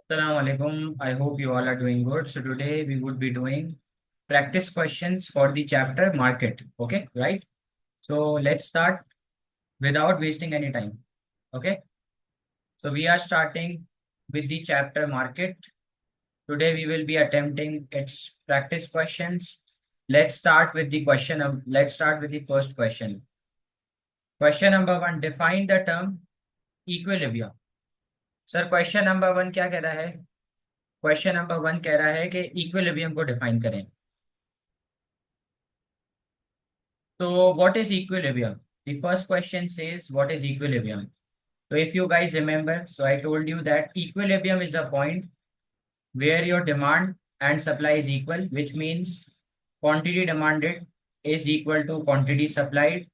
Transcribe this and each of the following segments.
Assalamu alaikum. I hope you all are doing good. So today we would be doing practice questions for the chapter market. Okay, right? So let's start without wasting any time. Okay. So we are starting with the chapter market. Today we will be attempting its practice questions. Let's start with the first question. Question number one, define the term equilibrium. Sir question number one क्या कह रहा है? Question number one कह रहा है कि equilibrium को define करें. So what is equilibrium? The first question says what is equilibrium? So if you guys remember, so I told you that equilibrium is a point where your demand and supply is equal, which means quantity demanded is equal to quantity supplied.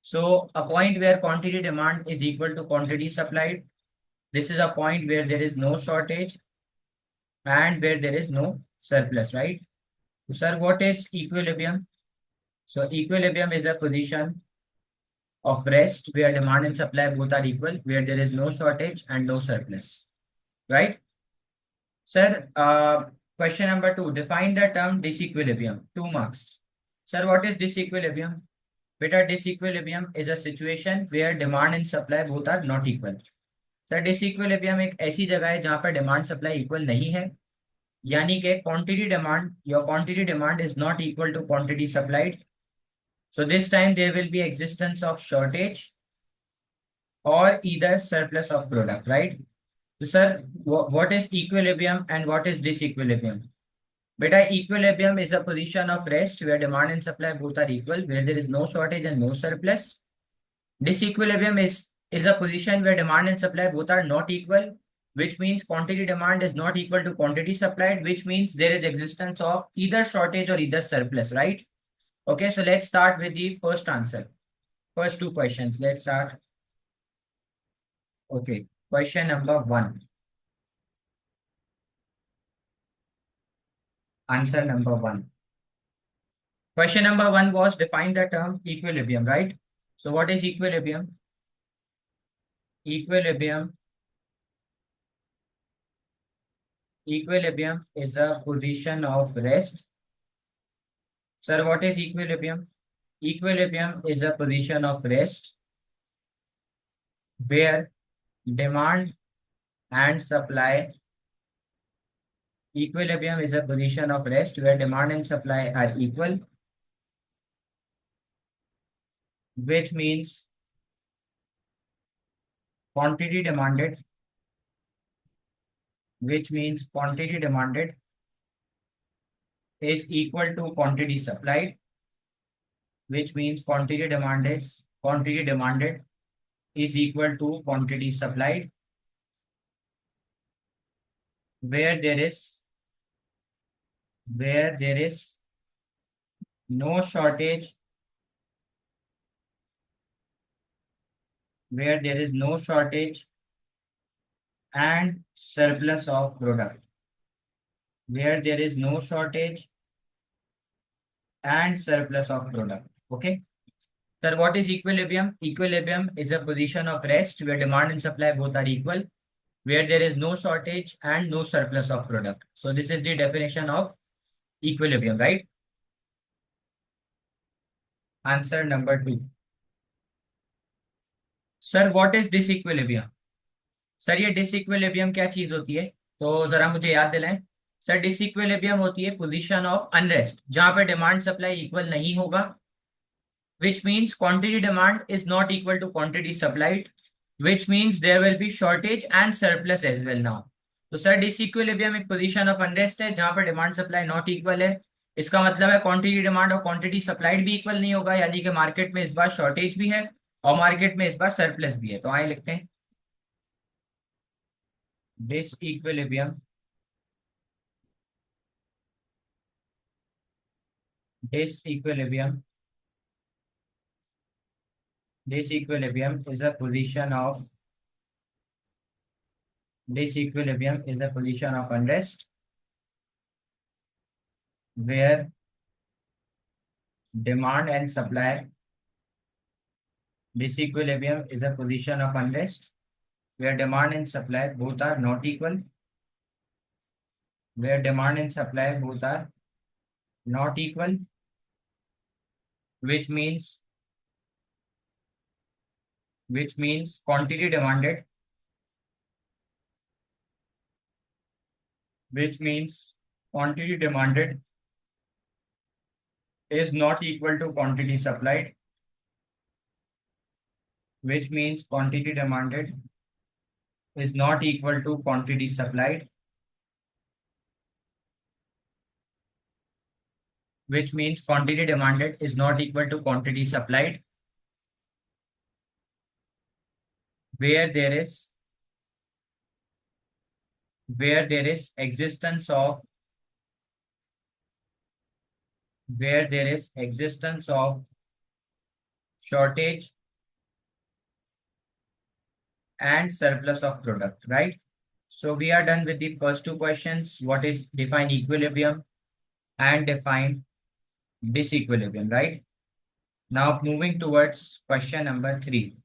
So a point where quantity demand is equal to quantity supplied, this is a point where there is no shortage and where there is no surplus, right? So sir, what is equilibrium? So equilibrium is a position of rest where demand and supply both are equal, where there is no shortage and no surplus, right? Sir, question number two, define the term disequilibrium, 2 marks. Sir, what is disequilibrium? Beta, disequilibrium is a situation where demand and supply both are not equal. Sir disequilibrium एक ऐसी जगह है जहां पर demand supply equal नहीं है, यानी कि quantity demand is not equal to quantity supplied. So this time there will be existence of shortage or either surplus of product, right? So sir, what is equilibrium and what is disequilibrium? Beta, equilibrium is a position of rest where demand and supply both are equal, where there is no shortage and no surplus. Disequilibrium is a position where demand and supply both are not equal, which means quantity demand is not equal to quantity supplied, which means there is existence of either shortage or either surplus, right? Okay, so let's start with the first answer. First two questions. Let's start. Okay, question number one. Answer number one. Question number one was define the term equilibrium, right? So what is equilibrium? Equilibrium is a position of rest. Sir, what is equilibrium? Equilibrium is a position of rest where demand and supply. Equilibrium is a position of rest where demand and supply are equal, which means quantity demanded is equal to quantity supplied, which means quantity demanded is equal to quantity supplied, where there is no shortage, and surplus of product, where there is no shortage and surplus of product. Okay. Sir, what is equilibrium? Equilibrium is a position of rest where demand and supply both are equal, where there is no shortage and no surplus of product. So this is the definition of equilibrium, right? Answer number two. Sir, what is disequilibrium? Sir ये disequilibrium क्या चीज होती है, तो जरा मुझे याद दिलाएं. Sir disequilibrium होती है पोजीशन ऑफ अनरेस्ट जहां पे डिमांड सप्लाई इक्वल नहीं होगा, which means quantity demand is not equal to quantity supplied, which means there will be shortage and surplus as well now. तो सर डिसइक्विलिब्रियम एक position of unrest है जहां पर demand supply not equal है. इसका मतलब है क्वांटिटी डिमांड और क्वांटिटी सप्लाइड भी इक्वल नहीं होगा, यानी कि मार्केट में इस बार शॉर्टेज भी है और मार्केट में इस बार सरप्लस भी है. तो आए लिखते हैं disequilibrium disequilibrium disequilibrium is a position of unrest where demand and supply. Disequilibrium is a position of unrest where demand and supply both are not equal, where demand and supply both are not equal, which means quantity demanded, which means quantity demanded is not equal to quantity supplied, which means quantity demanded is not equal to quantity supplied, which means quantity demanded is not equal to quantity supplied, where there is existence of shortage and surplus of product, right? So we are done with the first two questions. What is define equilibrium and define disequilibrium, right? Now moving towards question number 3.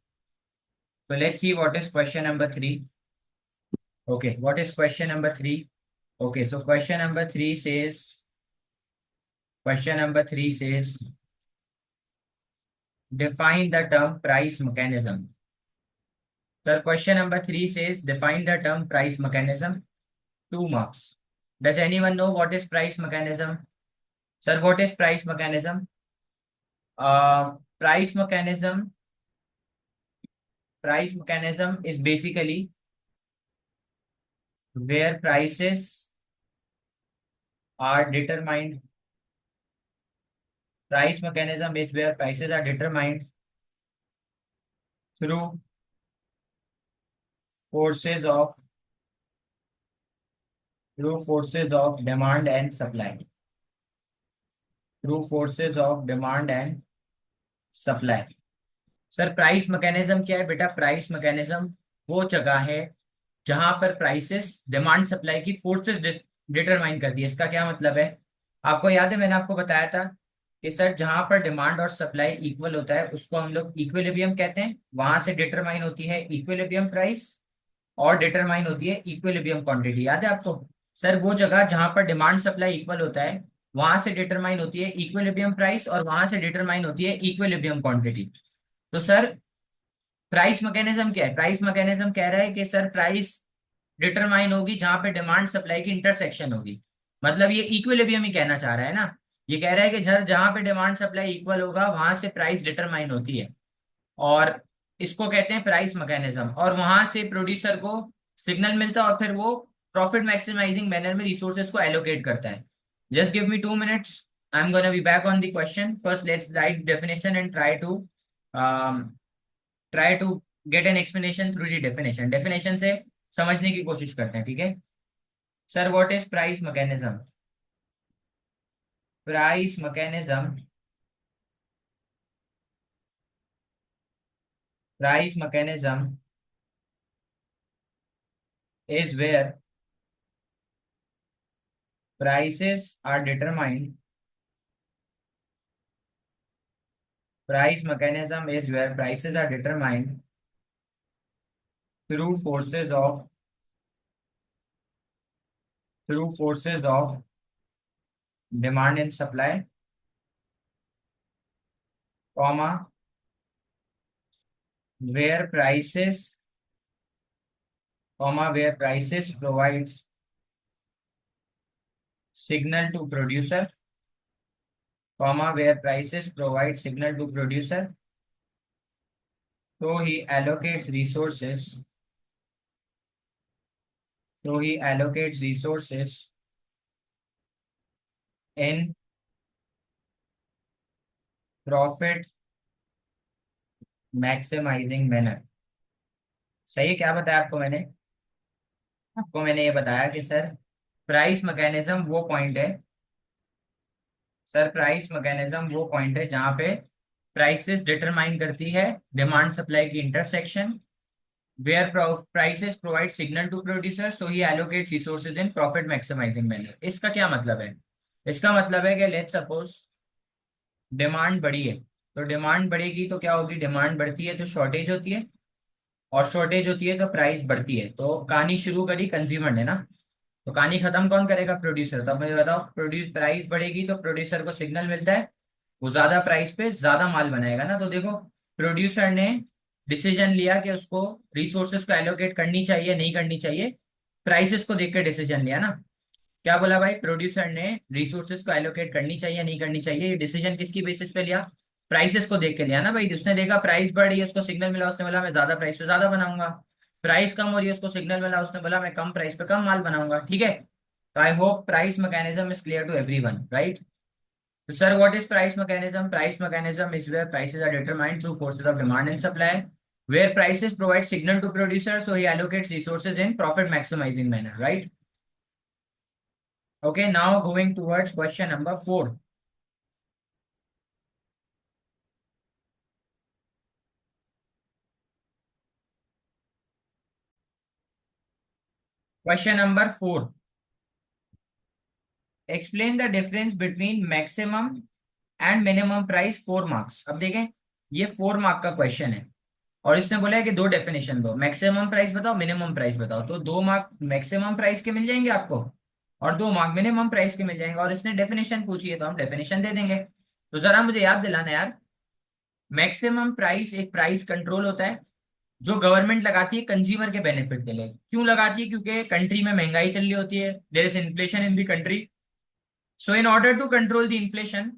So let's see what is question number 3. Okay, what is question number 3? Okay, so question number 3 says define the term price mechanism. So question number 3 says define the term price mechanism. 2 marks. Does anyone know what is price mechanism? Sir, what is price mechanism? Price mechanism is basically where prices are determined. Price mechanism is where prices are determined through forces of demand and supply. Through forces of demand and supply. Sir price mechanism क्या है बेटा? Price mechanism वो जगह है जहां पर prices demand supply की forces determine करती है। इसका क्या मतलब है? आपको याद है मैंने आपको बताया था कि सर जहां पर डिमांड और सप्लाई इक्वल होता है उसको हम लोग इक्विलिब्रियम कहते हैं। वहां से डिटरमाइन होती है इक्विलिब्रियम प्राइस और डिटरमाइन होती है इक्विलिब्रियम क्वांटिटी। याद है आपको? सर वो जगह जहां पर डिमांड सप्लाई इक्वल होता है वहां से डिटरमाइन होती है इक्विलिब्रियम प्राइस और वहां से डिटरमाइन होती है इक्विलिब्रियम क्वांटिटी। तो सर प्राइस मैकेनिज्म क्या है? प्राइस मैकेनिज्म कह रहा है कि सर प्राइस डिटरमाइन होगी जहां पे डिमांड सप्लाई की इंटरसेक्शन होगी। मतलब ये इक्विलिब्रियम ही कहना चाह रहा है ना। ये कह रहा है कि जहां पे डिमांड सप्लाई इक्वल होगा वहां से प्राइस डिटरमाइन होती है और इसको कहते हैं प्राइस मैकेनिज्म। और वहां से प्रोड्यूसर को सिग्नल मिलता है और फिर वो प्रॉफिट मैक्सिमाइजिंग मैनर में रिसोर्सेज को एलोकेट करता है। Just give me 2 minutes. I am gonna be back on the question. First let's write definition and try to get an explanation through the definition. Definition से समझने की कोशिश करते हैं, ठीक है? Sir what is price mechanism? Price mechanism price mechanism is where prices are determined. Price mechanism is where prices are determined through forces of demand and supply, comma, where prices provides signal to producer, where prices provide signal to producer, so he allocates resources in profit maximizing manner। सही है? क्या बताया आपको मैंने? आपको मैंने ये बताया कि सर प्राइस मैकेनिज्म वो पॉइंट है। सर प्राइस मैकेनिज्म वो पॉइंट है जहां पे प्राइसेस डिटरमाइन करती है डिमांड सप्लाई की intersection, where prices provide signal to producer so he allocates resources in profit maximising manner. इसका क्या मतलब है? इसका मतलब है कि लेट्स सपोज डिमांड बढ़ी है, तो डिमांड बढ़ेगी तो क्या होगी? डिमांड बढ़ती है तो शॉर्टेज होती है और शॉर्टेज होती है तो प्राइस बढ़ती है। तो कहानी शुरू करी कंज्यूमर ने ना। तो कहानी खत्म कौन करेगा? प्रोड्यूसर। तो अब मुझे बताओ, प्रोड्यूस प्राइस बढ़ेगी तो प्रोड्यूसर को सिग्नल मिलता है, वो ज्यादा प्राइस पे ज्यादा माल बनाएगा ना। तो देखो, प्रोड्यूसर ने डिसीजन लिया कि उसको रिसोर्सेज को एलोकेट करनी चाहिए नहीं करनी चाहिए, प्राइसेस को देख के डिसीजन लिया ना। क्या बोला भाई? प्रोड्यूसर ने रिसोर्सेज को एलोकेट करनी चाहिए नहीं करनी चाहिए, ये डिसीजन किसकी बेसिस पे लिया? प्राइसेस को देख के लिया ना भाई। उसने देखा प्राइस बढ़ रही है, उसको सिग्नल मिला, उसने बोला मैं ज्यादा प्राइस पे ज्यादा बनाऊंगा। प्राइस कम हो रही है, उसको सिग्नल मिला, उसने बोला मैं कम प्राइस पे कम माल बनाऊंगा। ठीक है। तो I hope price mechanism is clear to everyone, right? तो sir what is price mechanism? Price mechanism is where prices are determined through forces of demand and supply, where prices provide signal to producer, so he allocates resources in profit maximizing manner, right? Okay, now going towards question number 4. Question number 4. Explain the difference between maximum and minimum price, 4 marks. अब देखें, ये 4 mark का question है और इसने बोला है कि दो डेफिनेशन दो, मैक्सिमम प्राइस बताओ मिनिमम प्राइस बताओ। तो 2 मार्क मैक्सिमम प्राइस के मिल जाएंगे आपको और 2 मार्क मिनिमम प्राइस के मिल जाएंगे, और इसने डेफिनेशन पूछी है तो हम डेफिनेशन दे देंगे। तो जरा मुझे याद दिलाना यार, मैक्सिमम प्राइस एक प्राइस कंट्रोल होता है जो गवर्नमेंट लगाती है कंज्यूमर के बेनिफिट के लिए। क्यों लगाती है? क्योंकि कंट्री में महंगाई चल रही होती है, there is inflation in the country. So in order to control the inflation,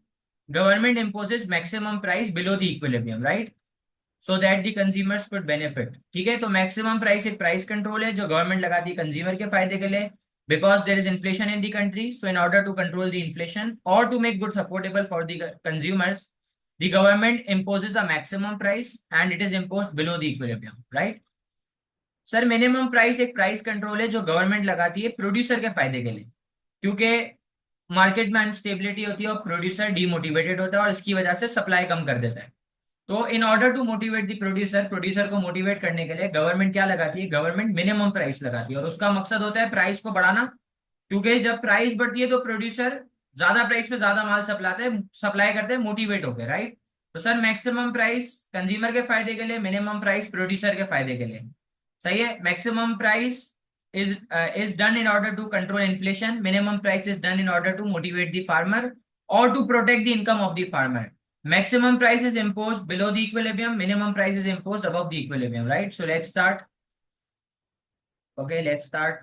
government imposes maximum price below the equilibrium, right? So that the consumers could benefit. ठीक है, तो maximum price एक price control है जो government लगाती है consumer के फायदे के लिए, because there is inflation in the country. So in order to control the inflation or to make goods affordable for the consumers, the government imposes a maximum price and it is imposed below the equilibrium, right? Sir minimum price एक price control है जो government लगाती है producer के फायदे के लिए, क्योंकि मार्केट में अनस्टेबिलिटी होती है और प्रोड्यूसर डीमोटिवेटेड होता है और इसकी वजह से सप्लाई कम कर देता है। तो in order to motivate the producer, producer को मोटिवेट करने के लिए गवर्नमेंट क्या लगाती है? गवर्नमेंट मिनिमम प्राइस लगाती है और उसका मकसद होता है प्राइस को बढ़ाना, क्योंकि जब प्राइस बढ़ती है तो प्रोड्यूसर ज्यादा प्राइस पे ज्यादा माल सप्लाई करते हैं मोटिवेट होकर, राइट? तो सर मैक्सिमम प्राइस कंज्यूमर के फायदे के लिए, मिनिमम प्राइस प्रोड्यूसर के फायदे के लिए। सही है। Maximum price is done in order to control inflation. Minimum price is done in order to motivate the farmer or to protect the income of the farmer. Maximum price is imposed below the equilibrium. Minimum price is imposed above the equilibrium. Right. So let's start. Okay. Let's start.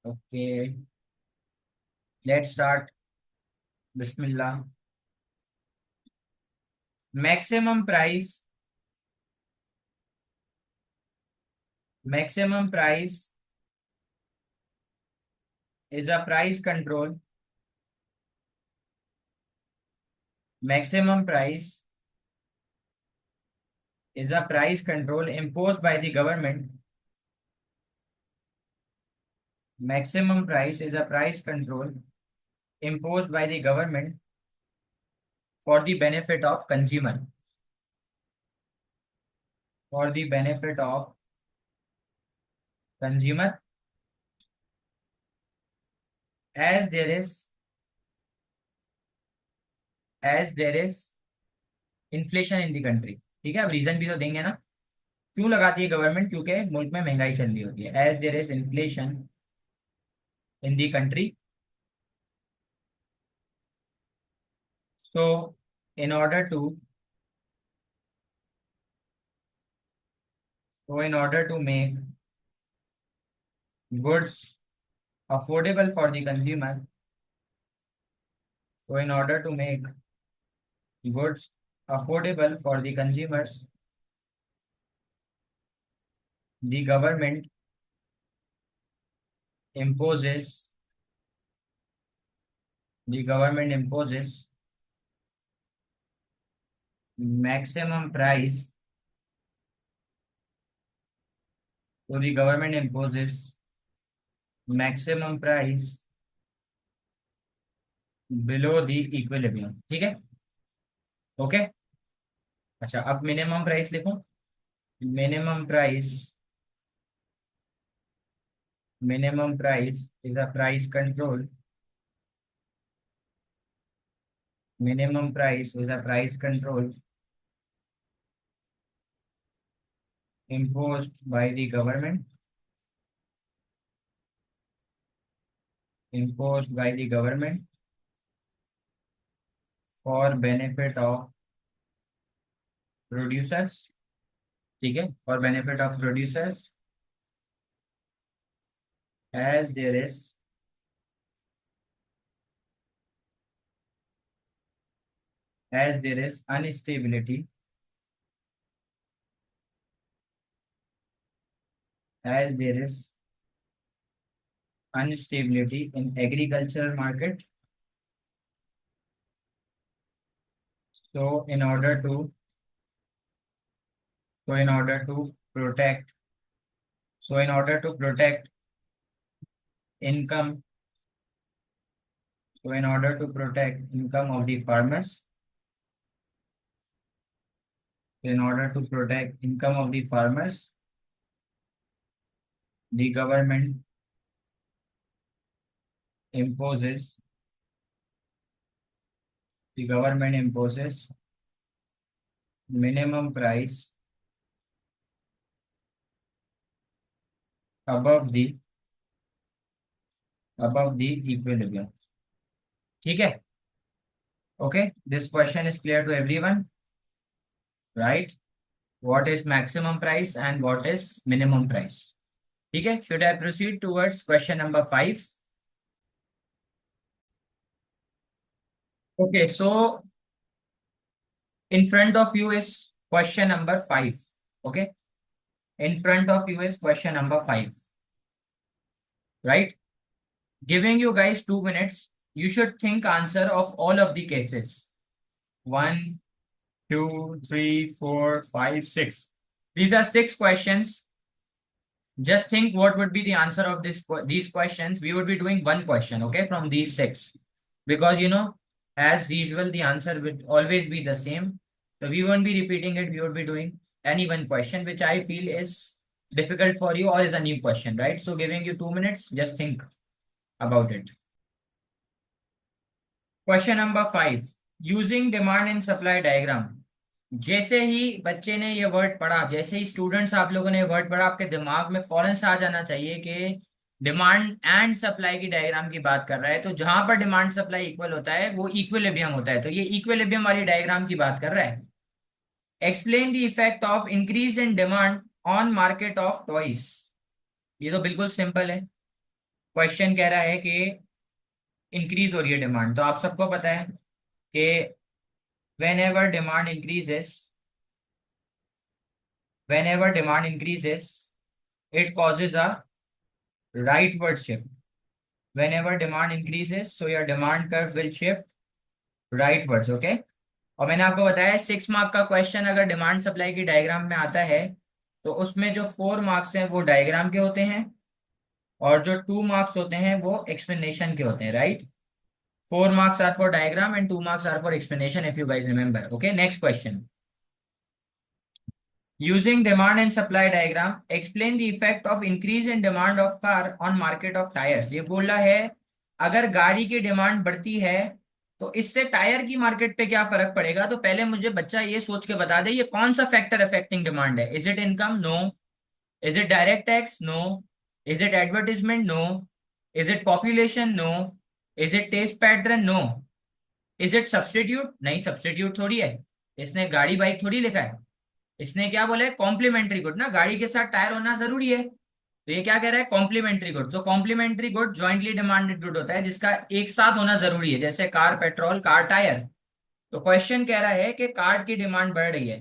Okay. Let's start. Bismillah. Maximum price. Maximum price is a price control. Maximum price is a price control imposed by the government. Maximum price is a price control imposed by the government for the benefit of consumer. For the benefit of consumer, as there is as there is inflation in the country. ठीक है, अब reason भी तो देंगे ना क्यों लगाती है गवर्नमेंट, क्योंकि मुल्क में महंगाई चल रही होती है। As there is inflation in the country, so in order to in order to make goods affordable for the consumer, so in order to make goods affordable for the consumers, the government imposes the government imposes maximum price. So the government imposes maximum price below the equilibrium. ठीक है। Okay. अच्छा, अब minimum price लिखो। Minimum price is a price control. Minimum price is a price control imposed by the government imposed by the government for benefit of producers, ठीक है, for benefit of producers as there is instability, as there is instability in agricultural market. So in order to protect, income, in order to protect income of the farmers, in order to protect income of the farmers, the government imposes, minimum price above the equilibrium. ठीक है, okay, this question is clear to everyone, right? What is maximum price and what is minimum price? ठीक है, should I proceed towards question number 5? Okay, so in front of you is question number 5. Okay, in front of you is question number 5, right? Giving you guys 2 minutes. You should think answer of all of the cases. 1, 2, 3, 4, 5, 6. These are 6 questions. Just think what would be the answer of these questions. We would be doing one question, okay, from these 6. Because, as usual, the answer would always be the same. So we won't be repeating it. We would be doing any one question, which I feel is difficult for you or is a new question, right? So giving you 2 minutes, just think about it. Question number 5, using demand and supply diagram. जैसे ही बच्चे ने ये word पढ़ा, जैसे ही students आप लोगों ने word पढ़ा, आपके दिमाग में फौरन से आ जाना चाहिए कि डिमांड एंड सप्लाई की डायग्राम की बात कर रहा है. तो जहां पर डिमांड सप्लाई इक्वल होता है वो इक्विलिब्रियम होता है. तो ये इक्विलिब्रियम वाली डायग्राम की बात कर रहा है. Explain the effect of increase in demand on market of toys. ये तो बिल्कुल सिंपल है. क्वेश्चन कह रहा है कि इंक्रीज हो रही है डिमांड. तो आप सबको पता है कि whenever demand increases, it causes a rightward shift. Whenever demand increases, so your demand curve will shift rightwards. Okay, और मैंने आपको बताया 6 मार्क का क्वेश्चन अगर डिमांड सप्लाई की डायग्राम में आता है तो उसमें जो 4 मार्क्स हैं वो डायग्राम के होते हैं और जो 2 मार्क्स होते हैं वो एक्सप्लेनेशन के होते हैं, right? 4 marks are for diagram and 2 marks are for explanation, if you guys remember. Okay, next question. Using demand and supply diagram, explain the effect of increase in demand of car on market of tires. ये बोला है अगर गाड़ी की demand बढ़ती है तो इससे टायर की मार्केट पे क्या फर्क पड़ेगा. तो पहले मुझे बच्चा ये सोच के बता दे ये कौन सा फैक्टर अफेक्टिंग डिमांड है. Is it income? No. Is it direct tax? No. Is it advertisement? No. Is it population? No. Is it taste pattern? No. Is it substitute? नहीं, सब्सटीट्यूट थोड़ी है. इसने गाड़ी बाइक थोड़ी लिखा है. इसने क्या बोला है? कॉम्प्लीमेंट्री गुड ना, गाड़ी के साथ टायर होना जरूरी है. तो ये क्या कह रहा है? Complementary good. तो complementary good jointly demanded good होता है जिसका एक साथ होना जरूरी है, जैसे कार पेट्रोल, कार टायर. तो क्वेश्चन कह रहा है कि कार की डिमांड बढ़ रही है.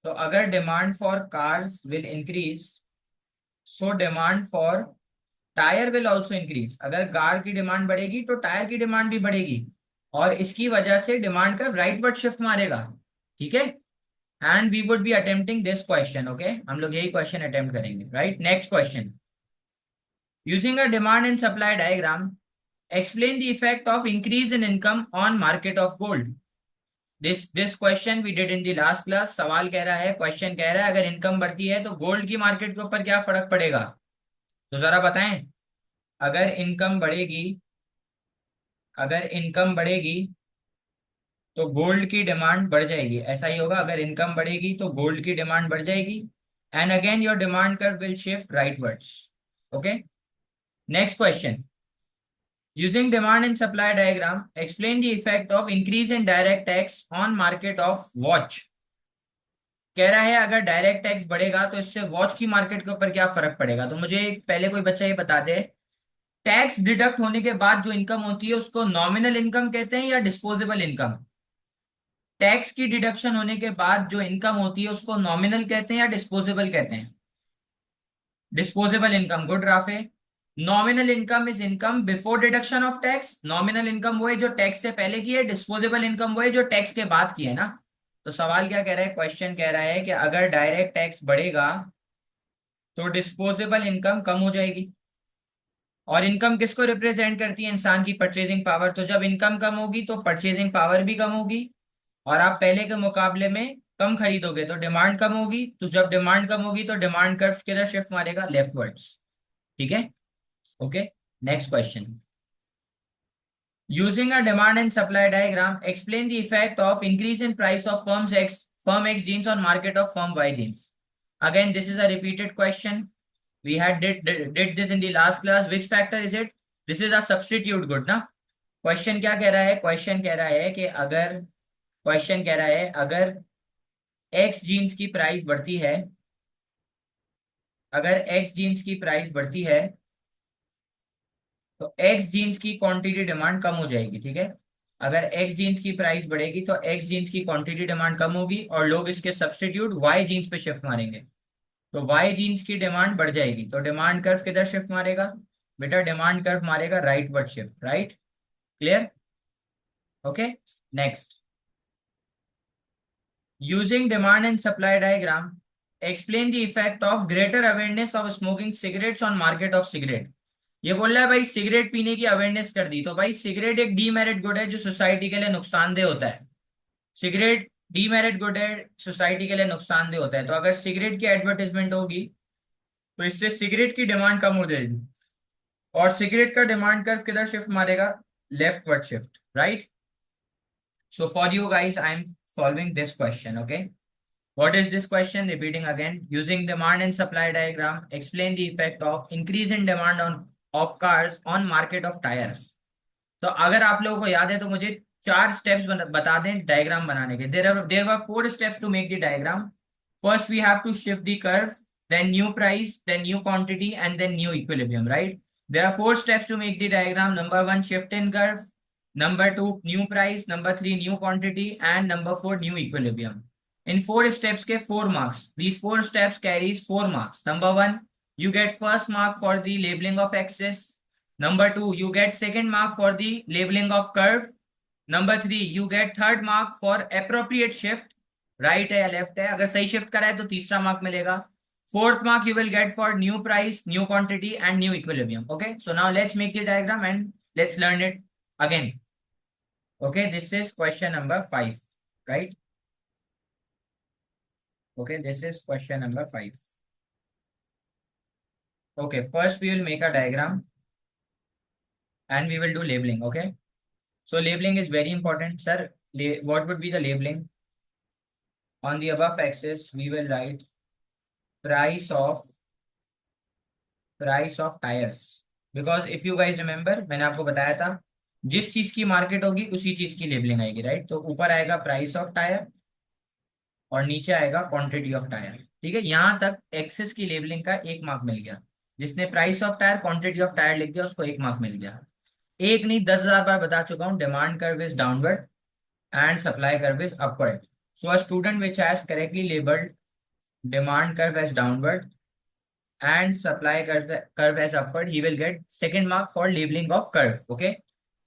तो अगर demand for cars will increase, so demand for tyre will also increase. अगर कार की डिमांड बढ़ेगी तो टायर की डिमांड भी बढ़ेगी और इसकी वजह से डिमांड का राइटवर्ड शिफ्ट मारेगा. ठीक है, and we would be attempting this question. Okay, हम लोग यही क्वेश्चन अटेम्प्ट करेंगे, right? Next question. Using a demand and supply diagram, explain the effect of increase in income on market of gold. This question we did in the last class. सवाल कह रहा है, question कह रहा है अगर income बढ़ती है तो गोल्ड की मार्केट के ऊपर क्या फर्क पड़ेगा. तो जरा बताएं. अगर इनकम बढ़ेगी, तो गोल्ड की डिमांड बढ़ जाएगी. ऐसा ही होगा, अगर इनकम बढ़ेगी तो गोल्ड की डिमांड बढ़ जाएगी. And again your demand curve will shift rightwards. Okay, next question. Using demand and supply diagram explain the effect of increase in direct tax on market of watch. कह रहा है अगर direct tax बढ़ेगा तो इससे watch की market के ऊपर क्या फर्क पड़ेगा। तो मुझे पहले कोई बच्चा ये बता दे, टैक्स डिडक्ट होने के बाद जो इनकम होती है उसको नॉमिनल इनकम कहते हैं या डिस्पोजेबल इनकम। टैक्स की डिडक्शन होने के बाद जो इनकम होती है उसको नॉमिनल कहते हैं या डिस्पोजेबल कहते हैं। Disposable income, good Rafe. Nominal income is income before deduction of tax. Nominal income वो है जो टैक्स से पहले की है, डिस्पोजेबल इनकम वो है जो टैक्स के बाद की है ना। तो सवाल क्या कह रहा है, क्वेश्चन कह रहा है कि अगर डायरेक्ट टैक्स बढ़ेगा तो डिस्पोजेबल इनकम कम हो जाएगी। और इनकम किसको रिप्रेजेंट करती है, इंसान की परचेजिंग पावर। तो जब इनकम कम होगी तो परचेजिंग पावर भी कम होगी और आप पहले के मुकाबले में कम खरीदोगे तो डिमांड कम होगी। तो जब डिमांड कम होगी तो डिमांड कर्व किधर शिफ्ट मारेगा, लेफ्टवर्ड्स। ठीक है, okay. Next question, using a demand and supply diagram explain the effect of increase in price of firm X jeans on market of firm Y jeans. Again, this is a repeated question. We had did this in the last class. Which factor is it? This is a substitute good ना। Question क्या कह रहा है, question कह रहा है कि अगर, क्वेश्चन कह रहा है अगर एक्स जीन्स की प्राइस बढ़ती है, अगर एक्स जीन्स की प्राइस बढ़ती है तो एक्स जीन्स की क्वांटिटी डिमांड कम हो जाएगी। ठीक है, अगर एक्स जीन्स की प्राइस बढ़ेगी तो एक्स जीन्स की क्वांटिटी डिमांड कम होगी और लोग इसके सब्स्टिट्यूट वाई जीन्स पे शिफ्ट मारेंगे। तो वाई जीन्स की डिमांड बढ़ जाएगी तो डिमांड कर्व किधर शिफ्ट मारेगा बेटा, डिमांड कर्व मारेगा right word shift. Right, clear, okay. Next, using demand and supply diagram explain the effect of greater awareness of smoking cigarettes on market of cigarette. ये बोल रहा है भाई सिगरेट पीने की अवेयरनेस कर दी तो भाई सिगरेट एक डीमेरिट गुड है जो सोसाइटी के लिए नुकसानदेह होता है। सिगरेट डीमेरिट गुड है, सोसाइटी के लिए नुकसानदेह होता है। तो अगर सिगरेट की एडवर्टाइजमेंट होगी तो इससे सिगरेट की डिमांड कम हो जाएगी और सिगरेट का डिमांड कर्व किधर शिफ्ट मारेगा, leftward shift. Right, so for you guys I am solving this question, okay. What is this question? Repeating again. Using demand and supply diagram, explain the effect of increase in demand on of cars on market of tires. तो अगर आप लोगों को याद है तो मुझे 4 steps बता दें डायग्राम बनाने के। There were 4 steps to make the diagram. First we have to shift the curve, then new price, then new quantity and then new equilibrium. Right, there are 4 steps to make the diagram. Number 1 shift in curve, number 2 new price, number 3 new quantity and number 4 new equilibrium. In 4 steps के 4 marks. These 4 steps carries 4 marks. Number 1, you get first mark for the labeling of axis. Number 2, you get second mark for the labeling of curve. Number 3, you get third mark for appropriate shift. Right है या left है, अगर सही shift करा है तो तीसरा mark मिलेगा। Fourth mark you will get for new price, new quantity and new equilibrium. Okay, so now let's make the diagram and let's learn it again. Okay, this is question number 5, right? Okay, this is question number 5. Okay, first we will make a diagram and we will do labeling. Okay, so labeling is very important, sir. What would be the labeling? On the above axis, we will write price of tires. Because if you guys remember, मैंने आपको बताया था जिस चीज की market होगी उसी चीज की लेबलिंग आएगी। राइट, तो ऊपर आएगा प्राइस ऑफ टायर और नीचे आएगा क्वांटिटी ऑफ टायर। ठीक है, यहाँ तक एक्सेस की लेबलिंग का 1 मार्क मिल गया। जिसने price of tyre quantity of tyre लिख दिया उसको 1 मार्क मिल गया। एक नहीं 10,000 बार बता चुका हूँ, demand curve is downward and supply curve is upward. So a student which has correctly labelled demand curve as downward and supply curve as upward, he will get second mark for labeling of curve. Okay,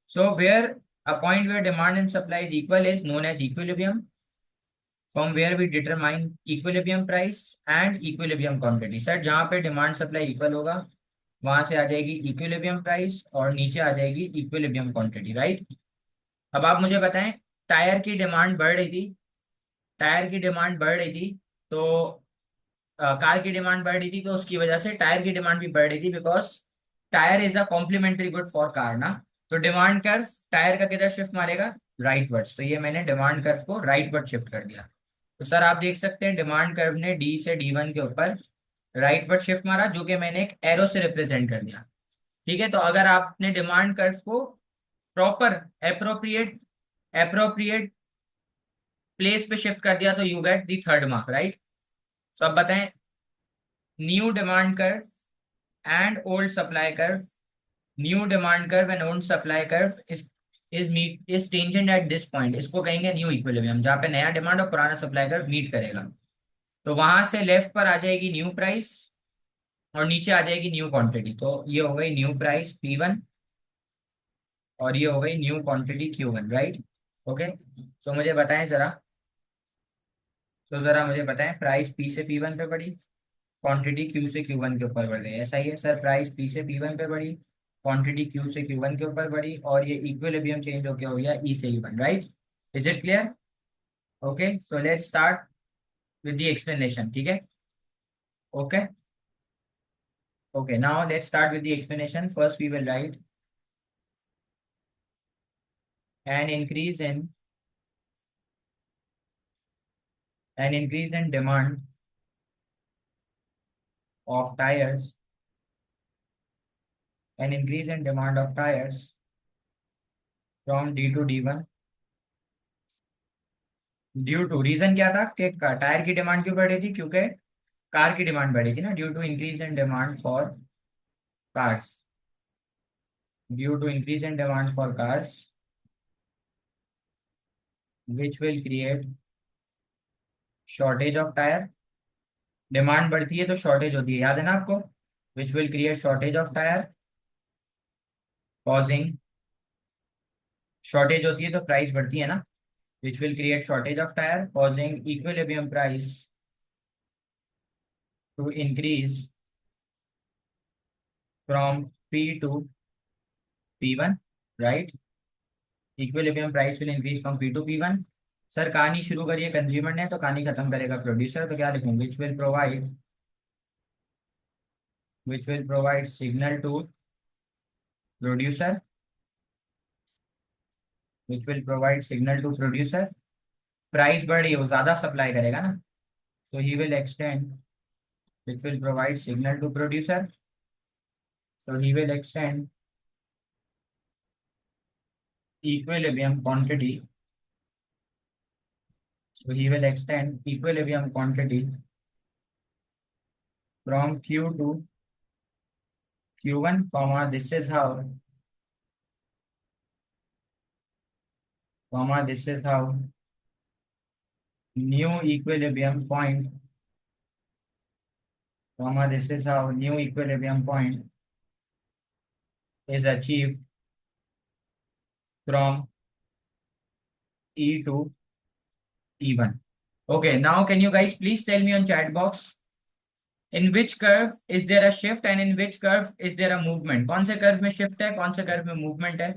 so where a point where demand and supply is equal is known as equilibrium, from where we determine equilibrium price and equilibrium quantity. Sir जहाँ पे demand supply equal होगा वहां से आ जाएगी equilibrium price और नीचे आ जाएगी equilibrium quantity. Right, अब आप मुझे बताएं, टायर की डिमांड बढ़ रही थी, टायर की डिमांड बढ़ रही थी तो कार की डिमांड बढ़ रही थी तो उसकी वजह से टायर की डिमांड भी बढ़ रही थी, because tyre is a complementary good for car ना। तो डिमांड कर्व टायर का किधर शिफ्ट मारेगा, राइट वर्ड्स। तो ये मैंने डिमांड कर्व को राइट वर्ड शिफ्ट कर दिया। तो सर आप देख सकते हैं डिमांड कर्व ने डी से D1 के ऊपर राइट वर्ड शिफ्ट मारा, जो कि मैंने एक एरो से रिप्रेजेंट कर दिया। ठीक है, तो अगर आपने डिमांड कर्व को प्रॉपर एप्रोप्रिएट एप्रोप्रिएट प्लेस पे शिफ्ट कर दिया तो you get the third mark, right. तो अब बताएं, new demand curve and old supply curve, new demand curve and old supply curve is tangent at this point, इसको कहेंगे न्यू इक्विलिब्रियम, जहाँ पे नया डिमांड और पुराना सप्लाई कर्व मीट करेगा। तो वहां से लेफ्ट पर आ जाएगी न्यू प्राइस और नीचे आ जाएगी न्यू क्वांटिटी, तो ये हो गई न्यू प्राइस P1 और ये हो गई new quantity Q1, right. Okay, so मुझे बताएं जरा, जरा मुझे बताएं, प्राइस P से P1 पे बढ़ी, क्वांटिटी Q से Q1 के ऊपर बढ़ गई, ऐसा ही है सर, प्राइस P से P1 पे बढ़ी, क्वांटिटी Q से Q1 के ऊपर बढ़ी, और ये इक्विलिब्रियम चेंज होके हो गया E से E1, right. Is it clear? Okay, so let's start with the explanation, ठीक है। Okay, okay, now let's start with the explanation. First we will write an increase in demand of tires, an increase in demand of tires from D to D1 due to, reason क्या था कि tyre की demand क्यों बढ़ रही थी, क्योंकि car की डिमांड बढ़ी थी ना, due to increase in demand for cars, due to increase in demand for cars which will create shortage of tyre, demand बढ़ती है तो शॉर्टेज होती है, याद है ना आपको, which will create shortage of tyre causing, shortage होती है तो प्राइस बढ़ती है ना, which will create shortage of tyre causing equilibrium price to increase from P to P1, right, equilibrium price will increase from P to P1। Sir कहानी शुरू करिए consumer ने, तो कहानी खत्म करेगा प्रोड्यूसर, तो क्या लिखूं, which will provide signal to producer, which will provide signal to producer, price बढ़ रही है वो ज्यादा सप्लाई करेगा ना, तो he will extend, which will provide signal to producer, तो he will extend equilibrium quantity, so he will extend equilibrium quantity from Q to Q1, comma, this is how new equilibrium point, comma, this is how new equilibrium point is achieved from E to E1. Okay, now can you guys please tell me on chat box, in which curve is there a shift and in which curve is there a movement? कौन से curve में shift है, कौन से curve में movement है?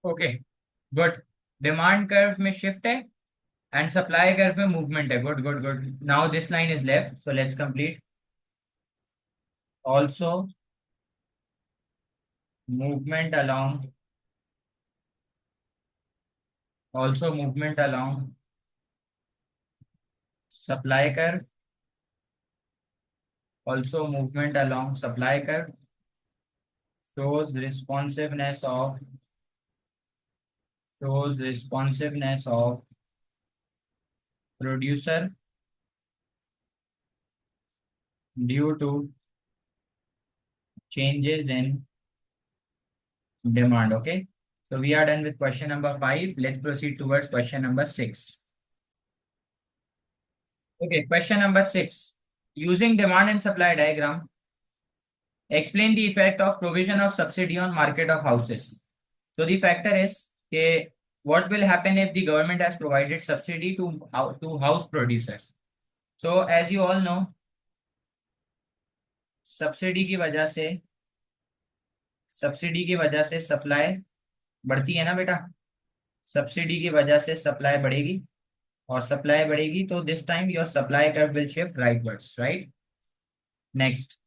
Okay, good, demand curve में shift है एंड सप्लाई कर्व में मूवमेंट है, good good good, now this line is left, so let's complete, also movement along, also movement along supply curve, also movement along supply curve shows responsiveness of producer due to changes in demand. Okay, so we are done with question number 5. Let's proceed towards question number 6. Okay, question number 6. Using demand and supply diagram, explain the effect of provision of subsidy on market of houses. So the factor is what will happen if the government has provided subsidy to house producers. So as you all know, subsidy की वजह से supply बढ़ती है ना बेटा। Subsidy की वजह से सप्लाई बढ़ेगी, और सप्लाई बढ़ेगी तो this time your supply curve will shift rightwards, right. Next,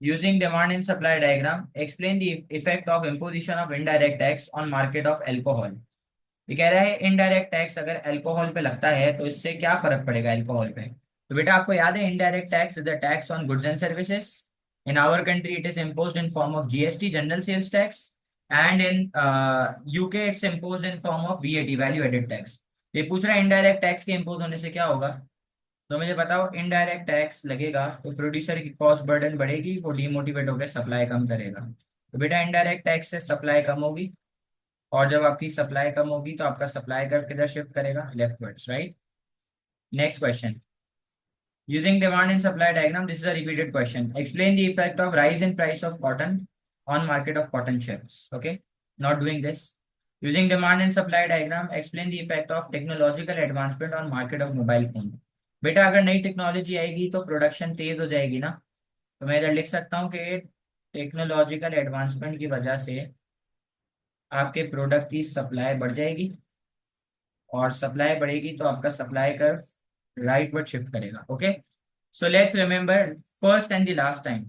using demand and supply diagram, explain the effect of imposition of indirect tax on market of alcohol. ये कह रहा है इनडायरेक्ट टैक्स अगर alcohol पे लगता है तो इससे क्या फर्क पड़ेगा अल्कोहल पे। तो बेटा आपको याद है indirect tax is the tax on goods and services. In our country it is imposed in form of GST, general sales tax, and in UK it's imposed in form of VAT, value added tax. ये पूछ रहा है indirect tax के impose होने से क्या होगा। तो मुझे बताओ, इनडायरेक्ट टैक्स लगेगा तो प्रोड्यूसर की कॉस्ट बर्डन बढ़ेगी, वो डिमोटिवेट होकर सप्लाई कम करेगा। तो बेटा इनडायरेक्ट टैक्स से सप्लाई कम होगी, और जब आपकी सप्लाई कम होगी तो आपका सप्लाई कर्व किधर शिफ्ट करेगा, leftwards, right. Next question, using demand and supply diagram, this is a repeated question, explain the effect of rise in price of cotton on market of cotton shirts. Okay, not doing this. Using demand and supply diagram, explain the effect of technological advancement on market of mobile phone. बेटा अगर नई technology आएगी तो production तेज हो जाएगी ना। तो मैं इधर लिख सकता हूँ कि टेक्नोलॉजिकल एडवांसमेंट की वजह से आपके प्रोडक्ट की सप्लाई बढ़ जाएगी, और सप्लाई बढ़ेगी तो आपका सप्लाई कर्व राइटवर्ड शिफ्ट करेगा। Okay, so let's remember first and the last time,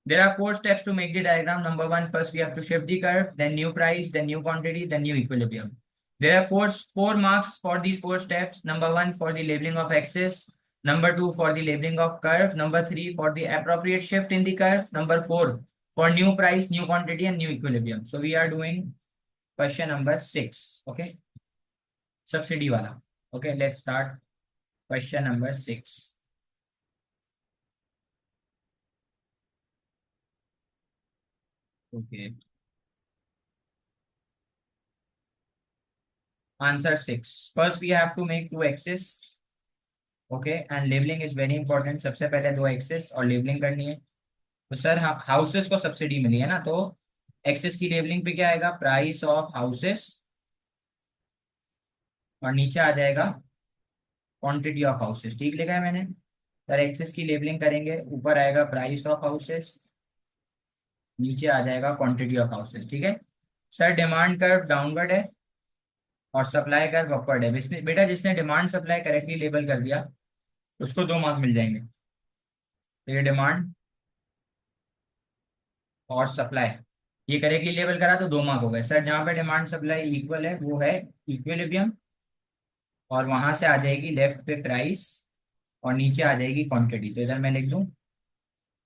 there are 4 steps to make the diagram. Number 1, first we have to shift the curve, then new price, then new quantity, then new equilibrium. There are four marks for these 4 steps. Number 1 for the labeling of axis, number 2 for the labeling of curve, number 3 for the appropriate shift in the curve, number 4 for new price, new quantity, and new equilibrium. So we are doing question number 6. Okay, subsidy wala. Okay, let's start question number 6. Okay, answer 6. First we have to make 2 axes. Okay, and labelling is very important. सबसे पहले 2 access और labelling करनी है। तो sir houses को subsidy मिली है ना, तो एक्सेस की लेबलिंग पे क्या आएगा, प्राइस ऑफ हाउसेस, और नीचे आ जाएगा क्वांटिटी ऑफ हाउसेस। ठीक लिखा है मैंने। सर एक्सेस की लेबलिंग करेंगे, ऊपर आएगा प्राइस ऑफ हाउसेस, नीचे आ जाएगा क्वांटिटी ऑफ हाउसेस। ठीक है सर, डिमांड कर्व डाउनवर्ड है और सप्लाई कर्व अपवर्ड है। बेटा जिसने डिमांड सप्लाई करेक्टली लेबल कर दिया उसको 2 मार्क मिल जाएंगे। तो ये डिमांड और सप्लाई ये करेक्टली लेबल करा तो 2 मार्क हो गए। सर जहाँ पे डिमांड सप्लाई इक्वल है वो है इक्विलिब्रियम, और वहां से आ जाएगी लेफ्ट पे प्राइस, और नीचे आ जाएगी क्वांटिटी। तो इधर मैं लिख दूं,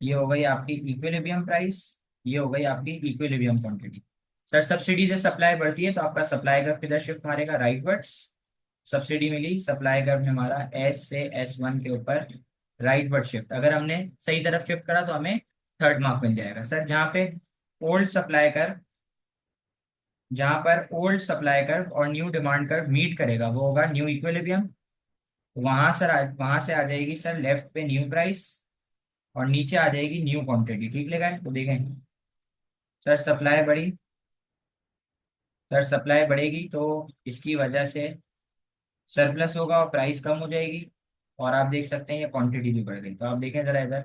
ये हो गई आपकी इक्विलिब्रियम प्राइस, ये हो गई आपकी इक्विलिब्रियम क्वांटिटी। सर सब्सिडी से सप्लाई बढ़ती है तो आपका सप्लाई कर्व किधर शिफ्ट मारेगा, राइटवर्ड्स। सब्सिडी मिली, सप्लाई कर्व ने हमारा एस से S1 के ऊपर राइटवर्ड शिफ्ट। अगर हमने सही तरफ शिफ्ट करा तो हमें 3rd मार्क मिल जाएगा। सर जहाँ पे ओल्ड सप्लाई कर्व जहां पर ओल्ड सप्लाई कर्व और न्यू डिमांड कर्व मीट करेगा वो होगा न्यू इक्विलिब्रियम। वहां से आ जाएगी सर लेफ्ट पे न्यू प्राइस, और नीचे आ जाएगी न्यू क्वांटिटी। ठीक लगा है, तो देखें सर सप्लाई बढ़ी, सर सप्लाई बढ़ेगी तो इसकी वजह से सरप्लस होगा और प्राइस कम हो जाएगी, और आप देख सकते हैं ये क्वांटिटी भी बढ़ गई। तो आप देखें जरा इधर,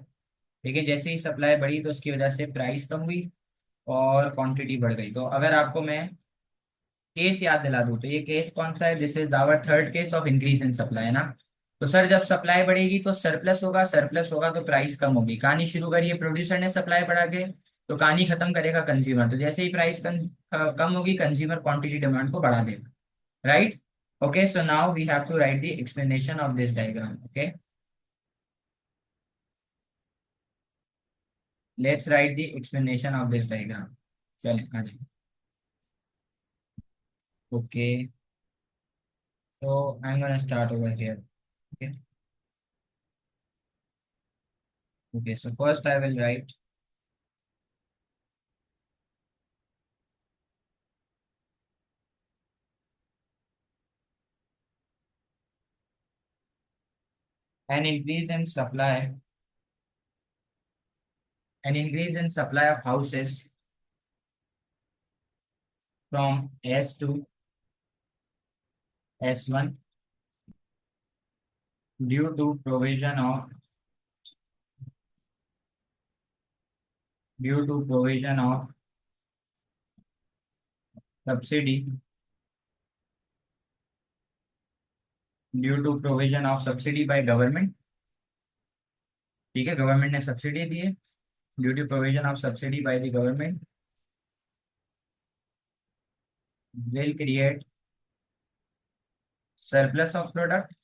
देखिए जैसे ही सप्लाई बढ़ी तो उसकी वजह से प्राइस कम हुई और क्वांटिटी बढ़ गई। तो अगर आपको मैं केस याद दिला दूं तो ये केस कौन सा है, this is our 3rd case of increase in supply, है ना। तो सर जब सप्लाई बढ़ेगी तो सरप्लस होगा, सरप्लस होगा तो प्राइस कम होगी। कहानी शुरू करिए प्रोड्यूसर ने सप्लाई बढ़ा के, तो कहानी खत्म करेगा कंज्यूमर। तो जैसे ही प्राइस कम होगी कंज्यूमर क्वांटिटी डिमांड को बढ़ा देगा, right. Okay, so now we have to write the explanation of this diagram. Okay, let's write the explanation of this diagram. चलें आ जाए। Okay, so I'm gonna start over here. Okay. Okay. So first I will write an increase in supply, an increase in supply of houses from S to S1 due to provision of subsidy by government. ठीक है, government ने subsidy दी है, due to provision of subsidy by the government will create surplus of product,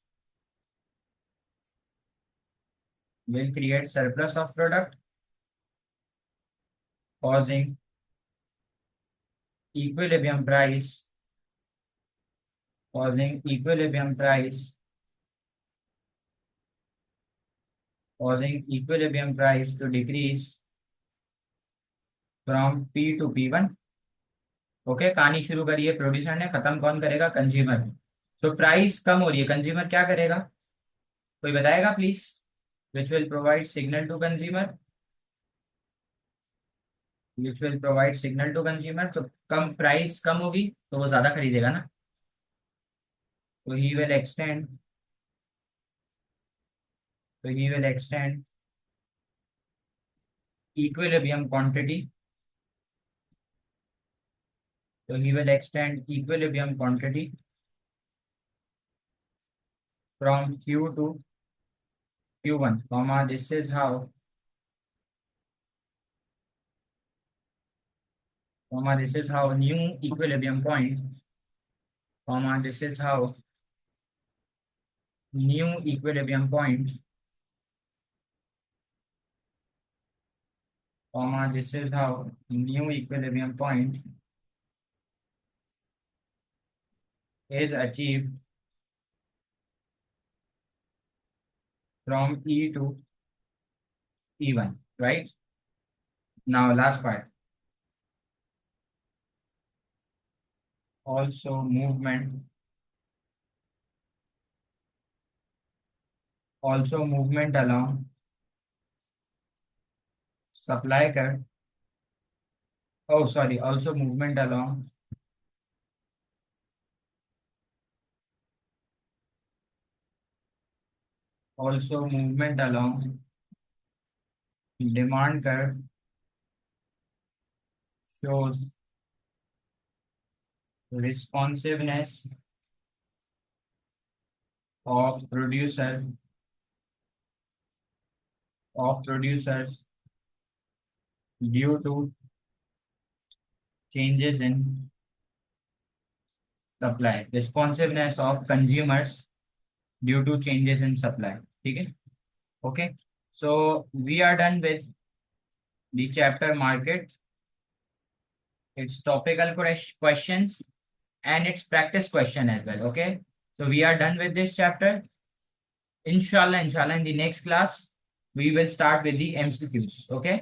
causing equilibrium price, causing equilibrium price, to decrease from P to P1. Okay, कहानी शुरू करी है producer ने, खत्म कौन करेगा? कंज्यूमर। सो प्राइस कम हो रही है, कंज्यूमर क्या करेगा? कोई बताएगा please? Which will provide signal to consumer, तो कम प्राइस कम होगी तो वो ज्यादा खरीदेगा ना, तो he will extend, equilibrium quantity, from Q to Q1, comma, this is how, new equilibrium point, this is how new equilibrium point, this is how new equilibrium point is achieved from E to E1, right? Now last part. Also movement along supply curve. Oh, sorry. Also movement along demand curve shows responsiveness of producers due to changes in supply, responsiveness of consumers due to changes in supply. ठीक है? Okay, so we are done with the chapter market, its topical questions and its practice question as well. Okay, so we are done with this chapter. Inshallah, in the next class we will start with the MCQs. Okay,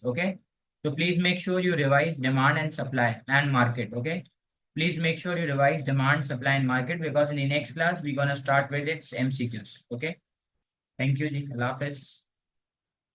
okay, so please make sure you revise demand and supply and market. Okay, please make sure you revise demand, supply and market, because in the next class we're gonna start with its MCQs. Okay, thank you ji, Allah Hafiz.